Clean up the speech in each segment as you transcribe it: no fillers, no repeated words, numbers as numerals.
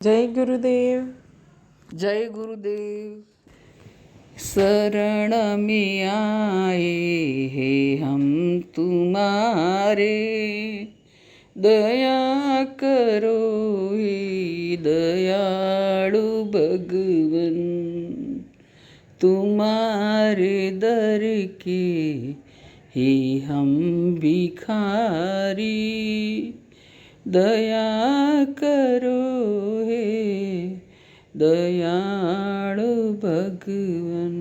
जय गुरुदेव। जय गुरुदेव। शरण में आए हैं हम तुम्हारे, दया करो हे दयालु भगवन। तुम्हारे दर के हे हम भिखारी, दया करो हे દયાળુ ભગવાન।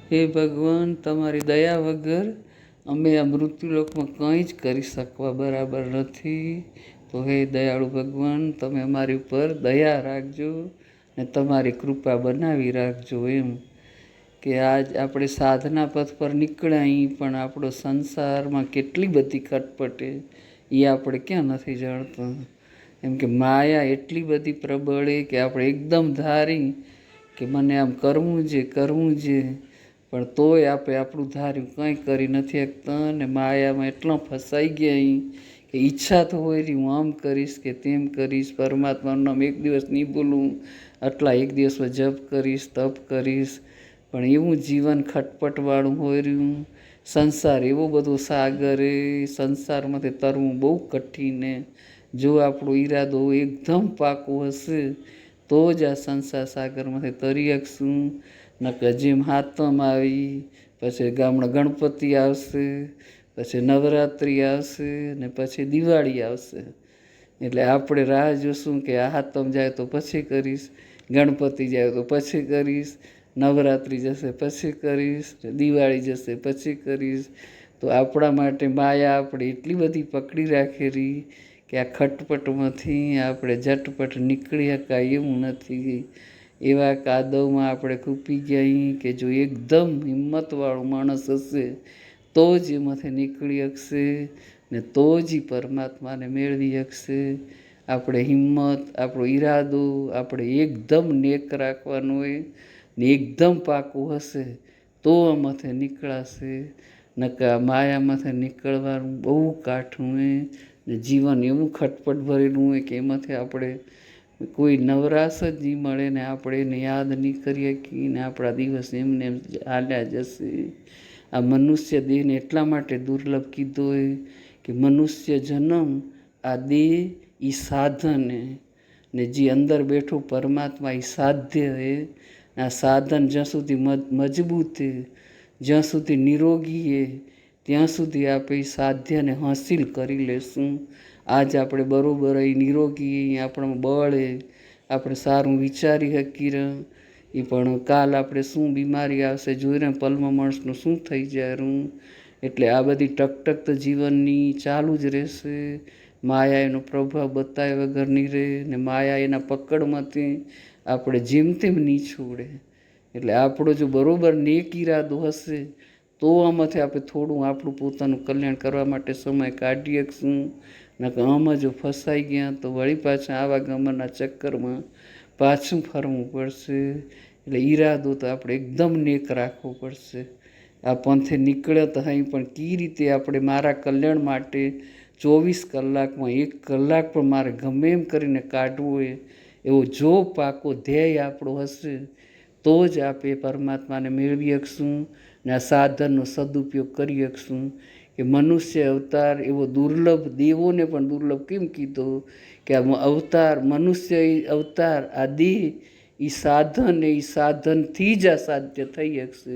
હે ભગવાન, તમારી દયા વગર અમે આ મૃત્યુલોકમાં કંઈ જ કરી શકવા બરાબર નથી। તો હે દયાળુ ભગવાન, તમે અમારી ઉપર દયા રાખજો ને તમારી કૃપા બનાવી રાખજો। એમ કે આજ આપણે સાધના પથ પર નીકળ્યા, પણ આપણો સંસારમાં કેટલી બધી ખટપટે એ આપણે ક્યાં નથી જાણતા। એમ કે માયા એટલી બધી પ્રબળે કે આપણે એકદમ ધારી કે મને આમ કરવું છે, પણ તોય આપણે આપણું ધાર્યું કંઈ કરી નથી શકતા અને માયામાં એટલા ફસાઈ ગયા કે ઈચ્છા તો હોય રહી હું આમ કરીશ કે તેમ કરીશ, પરમાત્માનું નામ એક દિવસ નહીં ભૂલું, આટલા એક દિવસમાં જપ કરીશ, તપ કરીશ, પણ એવું જીવન ખટપટવાળું હોય રહ્યું। સંસાર એવો બધો સાગર, સંસારમાંથી તરવું બહુ કઠિન। જો આપણો ઈરાદો એકદમ પાકો હશે તો જ આ સંસાર સાગરમાંથી તરી શકશું। નકર જેમ હાથમ આવી, પછી ગામડા ગણપતિ આવશે, પછી નવરાત્રિ આવશે ને પછી દિવાળી આવશે, એટલે આપણે રાહ જોશું કે આ હાથમ જાય તો પછી કરીશ, ગણપતિ જાય તો પછી કરીશ, નવરાત્રિ જશે પછી કરીશ, દિવાળી જશે પછી કરીશ। તો આપણા માટે માયા આપણે એટલી બધી પકડી રાખેલી કે આ ખટપટમાંથી આપણે ઝટપટ નીકળી શકાય એવું નથી। એવા કાદવમાં આપણે ખૂપી ગયા કે જો એકદમ હિંમતવાળો માણસ હશે તો જ એમાંથી નીકળી શકશે ને તો જ પરમાત્માને મેળવી શકશે। આપણે હિંમત, આપણો ઈરાદો આપણે એકદમ નેક રાખવાનો હોય ને એકદમ પાકું હશે તો આમાંથી નીકળાશે, નકર માયામાંથી નીકળવાનું બહુ કાઠું હોય ને જીવન એવું ખટપટ ભરેલું હોય કે એમાંથી આપણે કોઈ નવરાશ જ નહીં મળે ને આપણે એને યાદ નહીં કરી શકીએ ને આપણા દિવસ એમને એમ હાલ્યા જશે। આ મનુષ્ય દેહને એટલા માટે દુર્લભ કીધો હોય કે મનુષ્ય જન્મ આ દેહ એ સાધન ને જે અંદર બેઠો પરમાત્મા એ સાધ્ય હે। આ સાધન જ્યાં સુધી મજબૂત હે, જ્યાં સુધી નિરોગી હે, ત્યાં સુધી આપણે સાધ્યને હાંસિલ કરી લેશું। આજ આપણે બરોબર એ નિરોગી, આપણામાં બળ હે, આપણે સારું વિચારી શકી રહ્યું, એ પણ કાલ આપણે શું બીમારી આવશે જોઈને પલમાં માણસનું શું થઈ જાય। એટલે આ બધી ટકટક તો જીવનની ચાલુ જ રહેશે। માયા એનો પ્રભાવ બતાવ્યા વગર નહીં રહે ને માયા એના પકડમાંથી આપણે જેમ તેમ નહીં છોડે। એટલે આપણો જો બરોબર નેક ઈરાદો હશે તો આમાંથી આપણે થોડું આપણું પોતાનું કલ્યાણ કરવા માટે સમય કાઢી શકશું। નકર આમાં જો ફસાઈ ગયા તો વળી પાછા આવા ગમનના ચક્કરમાં પાછું ફરવું પડશે। એટલે ઈરાદો તો આપણે એકદમ નેક રાખવો પડશે। આ પંથે નીકળ્યા તો અહીં પણ કઈ રીતે આપણે મારા કલ્યાણ માટે 24 કલાકમાં 1 કલાક પણ મારે ગમે એમ કરીને કાઢવો હોય એવો જો પાકો ધ્યેય આપણો હશે તો જ આપણે પરમાત્માને મેળવી શકશું ને આ સાધનનો સદુપયોગ કરી શકશું। કે મનુષ્ય અવતાર એવો દુર્લભ, દેવોને પણ દુર્લભ કેમ કીધો કે આ અવતાર, મનુષ્ય અવતાર, આ દેહ એ સાધન, એ સાધનથી જ આ સાધ્ય થઈ શકશે।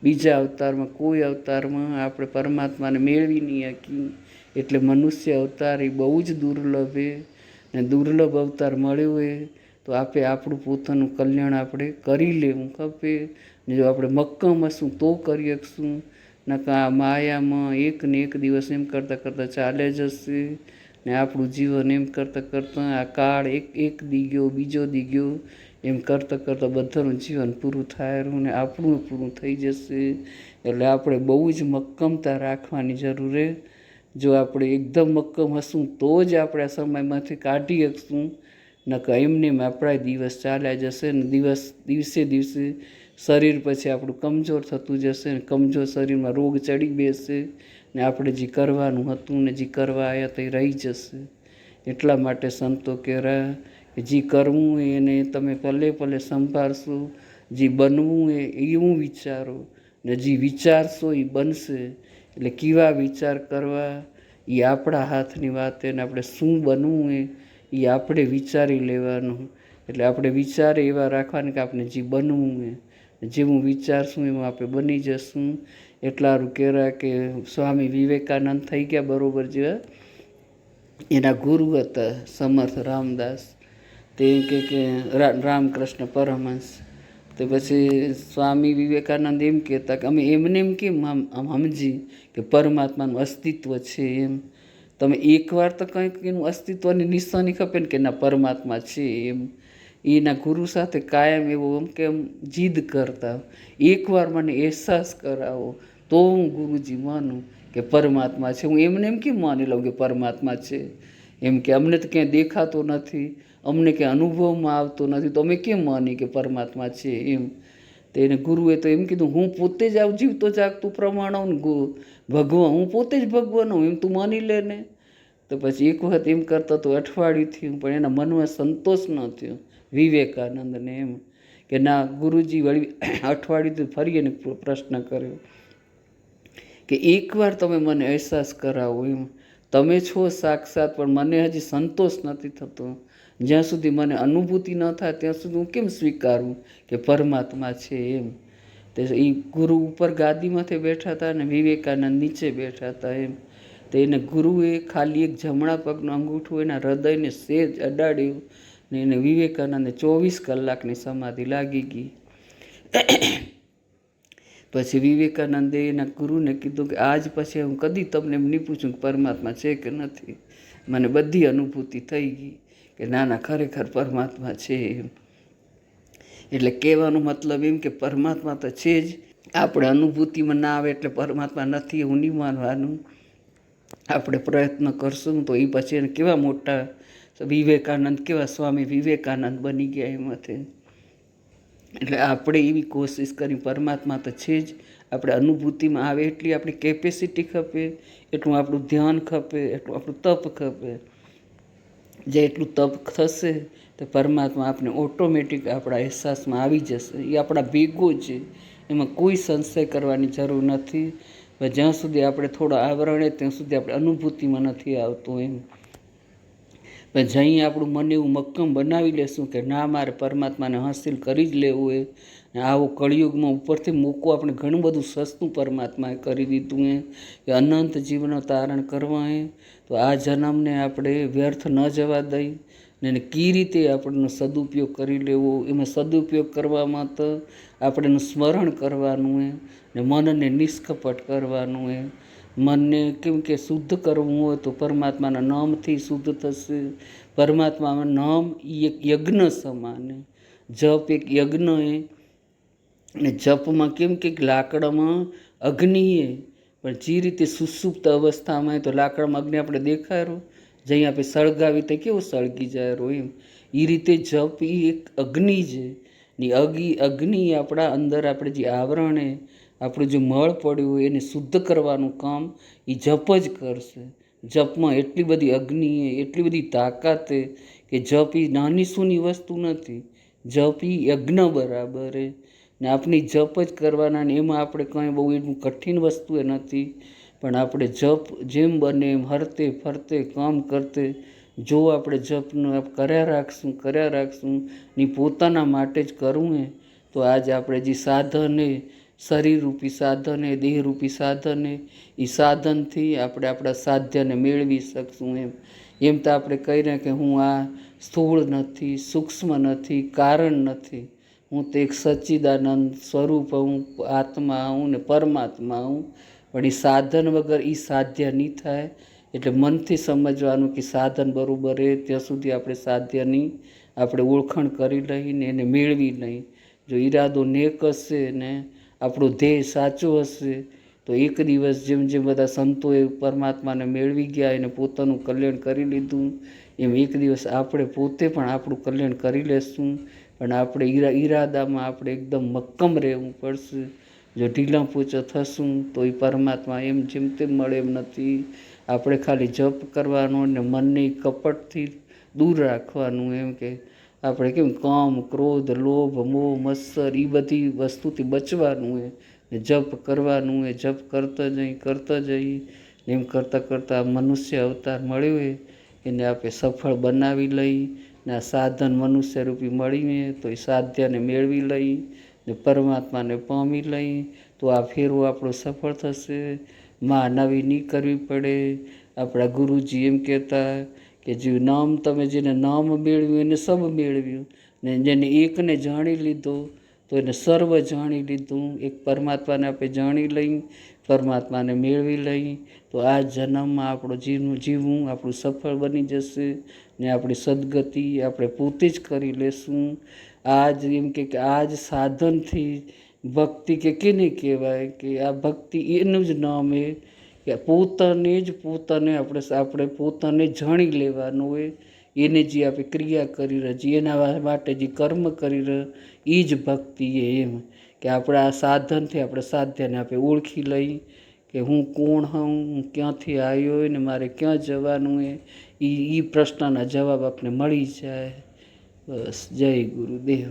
બીજા અવતારમાં, કોઈ અવતારમાં આપણે પરમાત્માને મેળવી નહીં શકીએ। એટલે મનુષ્ય અવતાર એ બહુ જ દુર્લભ છે ને દુર્લભ અવતાર મળ્યો હોય તો આપણે આપણું પોતાનું કલ્યાણ આપણે કરી લેવું ખપે ને જો આપણે મક્કમ હશું તો કરી શકશું। નકર આ માયામાં એક ને એક દિવસ એમ કરતાં કરતાં ચાલે જશે ને આપણું જીવન એમ કરતાં કરતાં આ કાળ એક દી ગયો, બીજો દી ગયો, એમ કરતાં કરતાં બધાનું જીવન પૂરું થાય ને આપણું પૂરું થઈ જશે। એટલે આપણે બહુ જ મક્કમતા રાખવાની જરૂર છે। જો આપણે એકદમ મક્કમ હશું તો જ આપણે આ સમયમાંથી કાઢી શકશું, નકર એમને આપણા દિવસ ચાલ્યા જશે ને દિવસે દિવસે શરીર પછી આપણું કમજોર થતું જશે ને કમજોર શરીરમાં રોગ ચડી બેસશે ને આપણે જે કરવાનું હતું ને જે કરવા આવ્યા તે રહી જશે। એટલા માટે સંતો કહેરા કે જે કરવું હોય એને તમે પલે પલે સંભાળશો, જે બનવું હોય એવું વિચારો, ને જે વિચારશો એ બનશે. એટલે કેવા વિચાર કરવા એ આપણા હાથની વાત, એને આપણે શું બનવું હોય એ આપણે વિચારી લેવાનું. એટલે આપણે વિચારે એવા રાખવાના કે આપણે જે બનવું હોય, જેવું વિચારશું એમાં આપણે બની જશું. એટલારું કહેરા કે સ્વામી વિવેકાનંદ થઈ ગયા બરોબર જેવા, એના ગુરુ હતા સમર્થ રામદાસ, તે કે રામકૃષ્ણ પરમહંસ. તો પછી સ્વામી વિવેકાનંદ એમ કહેતા કે અમે એમને એમ કેમ સમજી કે પરમાત્માનું અસ્તિત્વ છે એમ. તમે એકવાર તો કંઈક એનું અસ્તિત્વની નિશાની ખપે ને કે ના પરમાત્મા છે એમ. એના ગુરુ સાથે કાયમ એવો એમ કે જીદ કરતા, એકવાર મને અહેસાસ કરાવો તો હું ગુરુજી માનું કે પરમાત્મા છે. હું એમને એમ કેમ માની લઉં કે પરમાત્મા છે એમ, કે અમને તો ક્યાંય દેખાતો નથી, અમને ક્યાંય અનુભવમાં આવતો નથી, તો અમે કેમ માની કે પરમાત્મા છે એમ. તો એને ગુરુએ તો એમ કીધું, હું પોતે જ આવું જીવતો જાગતું પ્રમાણ ને ભગવાન, હું પોતે જ ભગવાન હું એમ તું માની લે ને. તો પછી એક વખત એમ કરતો તો અઠવાડિયું થયું, પણ એના મનમાં સંતોષ ન થયો વિવેકાનંદને એમ કે ના ગુરુજી વળી અઠવાડિયું ફરી એને પ્રશ્ન કર્યો કે એકવાર તમે મને અહેસાસ કરાવો એમ. તમે છો સાક્ષાત, પણ મને હજી સંતોષ નથી થતો. જ્યાં સુધી મને અનુભૂતિ ન થાય ત્યાં સુધી હું કેમ સ્વીકારું કે પરમાત્મા છે એમ. તે એ ગુરુ ઉપર ગાદીમાંથી બેઠા હતા અને વિવેકાનંદ નીચે બેઠા હતા એમ. તો એને ગુરુએ ખાલી એક જમણા પગનું અંગૂઠું એના હૃદયને સેજ અડાડ્યું ને એને વિવેકાનંદને 24 કલાકની સમાધિ લાગી ગઈ. પછી વિવેકાનંદે એના ગુરુને કીધું કે આજ પછી હું કદી તમને એમ નહીં પૂછું કે પરમાત્મા છે કે નથી. મને બધી અનુભૂતિ થઈ ગઈ કે ના ના ખરેખર પરમાત્મા છે એમ. એટલે કહેવાનો મતલબ એમ કે પરમાત્મા તો છે જ, આપણે અનુભૂતિમાં ના આવે એટલે પરમાત્મા નથી એવું નહીં માનવાનું. આપણે પ્રયત્ન કરશું તો એ પછી એને કેવા મોટા વિવેકાનંદ, કેવા સ્વામી વિવેકાનંદ બની ગયા એમાંથી. એટલે આપણે એવી કોશિશ કરી, પરમાત્મા તો છે જ, આપણે અનુભૂતિમાં આવે એટલી આપણી કેપેસિટી ખપે, એટલું આપણું ધ્યાન ખપે, એટલું આપણું તપ ખપે. જે એટલું તપ થશે તો પરમાત્મા આપણે ઓટોમેટિક આપણા અહેસાસમાં આવી જશે. એ આપણા ભેગો છે, એમાં કોઈ સંશય કરવાની જરૂર નથી. જ્યાં સુધી આપણે થોડા આવરણે ત્યાં સુધી આપણે અનુભૂતિમાં નથી આવતું એમ. પણ જઅહીં આપણું મન એવું મક્કમ બનાવી લેશું કે ના મારે પરમાત્માને હાંસિલ કરી જ લેવું હોય, ને આવો કળિયુગમાં ઉપરથી મૂકવું, આપણે ઘણું બધું સસ્તું પરમાત્માએ કરી દીધું હે કે અનંત જીવનો તારણ કરવા હે. તો આ જન્મને આપણે વ્યર્થ ન જવા દઈ ને એને કઈ રીતે આપણને સદુપયોગ કરી લેવો. એમાં સદુપયોગ કરવામાં તો આપણે એનું સ્મરણ કરવાનું હોય ને મનને નિષ્કપટ કરવાનું હોય. મનને કેમ કે શુદ્ધ કરવું હોય તો પરમાત્માના નામથી શુદ્ધ થશે. પરમાત્મામાં નામ એ એક યજ્ઞ સમાન, જપ એક યજ્ઞ એ. ને જપમાં કેમ કે લાકડામાં અગ્નિ એ, પણ જે રીતે સુસુપ્ત અવસ્થામાં તો લાકડામાં અગ્નિ આપણે દેખાય, જઈ આપણે સળગાવી તો કેવું સળગી જાય એમ. એ રીતે જપ એ એક અગ્નિ છે ને અગ્નિ આપણા અંદર આપણે જે આવરણે આપણું જે મળ પડ્યું હોય એને શુદ્ધ કરવાનું કામ એ જપ જ કરશે. જપમાં એટલી બધી અગ્નિ, એટલી બધી તાકાત કે જપ એ નાની સૂની વસ્તુ નથી. જપ એ યજ્ઞ બરાબર ને આપણી જપ જ કરવાના ને એમાં આપણે કંઈ બહુ એટલું કઠિન વસ્તુ એ નથી. પણ આપણે જપ જેમ બને એમ હરતે ફરતે કામ કરતે જો આપણે જપનું કર્યા રાખશું ને પોતાના માટે જ કરવું હે, તો આજે આપણે જે સાધન એ શરીરરૂપી સાધન એ દેહરૂપી સાધન એ સાધનથી આપણે આપણા સાધ્યને મેળવી શકશું એમ. એમ તો આપણે કહી રહ્યા કે હું આ સ્થૂળ નથી, સૂક્ષ્મ નથી, કારણ નથી, હું તો એક સચ્ચિદાનંદ સ્વરૂપ હું, આત્મા હું ને પરમાત્મા હું. પણ એ સાધન વગર એ સાધ્ય નહીં થાય. એટલે મનથી સમજવાનું કે સાધન બરાબર રહે ત્યાં સુધી આપણે સાધ્યની આપણે ઓળખાણ કરી લઈને એને મેળવી નહીં. જો ઈરાદો નેક હશે ને આપણો ધ્યેય સાચો હશે તો એક દિવસ જેમ જેમ બધા સંતોએ પરમાત્માને મેળવી ગયા, એને પોતાનું કલ્યાણ કરી લીધું, એમ એક દિવસ આપણે પોતે પણ આપણું કલ્યાણ કરી લેશું. પણ આપણે ઈરાદામાં આપણે એકદમ મક્કમ રહેવું પડશે. જો ઢીલા પૂચા થશું તો એ પરમાત્મા એમ જેમ તેમ મળે એમ નથી. આપણે ખાલી જપ કરવાનો ને મનની કપટથી દૂર રાખવાનું. એમ કે આપણે કેમ કામ ક્રોધ લોભ મોહ મત્સર એ બધી વસ્તુથી બચવાનું ને જપ કરવાનું જપ કરતા જઈ એમ કરતાં કરતાં મનુષ્ય અવતાર મળ્યો એને આપણે સફળ બનાવી લઈ ને આ સાધન મનુષ્યરૂપી મળીને તો એ સાધ્યને મેળવી લઈ ને પરમાત્માને પામી લઈ તો આ ફેરવો આપણો સફળ થશે. માં નવી નહીં કરવી પડે. આપણા ગુરુજી એમ કહેતા કે જે નામ તમે જેને નામ મેળવ્યું એને સબ મેળવ્યું ને જેને એકને જાણી લીધો તો એને સર્વ જાણી લીધું. એક પરમાત્માને આપણે જાણી લઈ પરમાત્માને મેળવી લઈ તો આ જન્મમાં આપણો જીવવું આપણું સફળ બની જશે ને આપણી સદગતિ આપણે પોતે જ કરી લેશું. આજ એમ કે આ જ સાધનથી ભક્તિ કે કેને કહેવાય કે આ ભક્તિ એનું જ નામ કે પોતાને આપણે પોતાને જાણી લેવાનું હોય. એને જે આપણે ક્રિયા કરી રહી એના માટે જે કર્મ કરી રહ એ જ ભક્તિ એમ કે આપણે આ સાધનથી આપણે સાધ્યને આપણે ઓળખી લઈ કે હું કોણ હું ક્યાંથી આવ્યો હોય ને મારે ક્યાં જવાનું હોય એ પ્રશ્નના જવાબ આપણે મળી જાય. બસ જય ગુરુદેવ.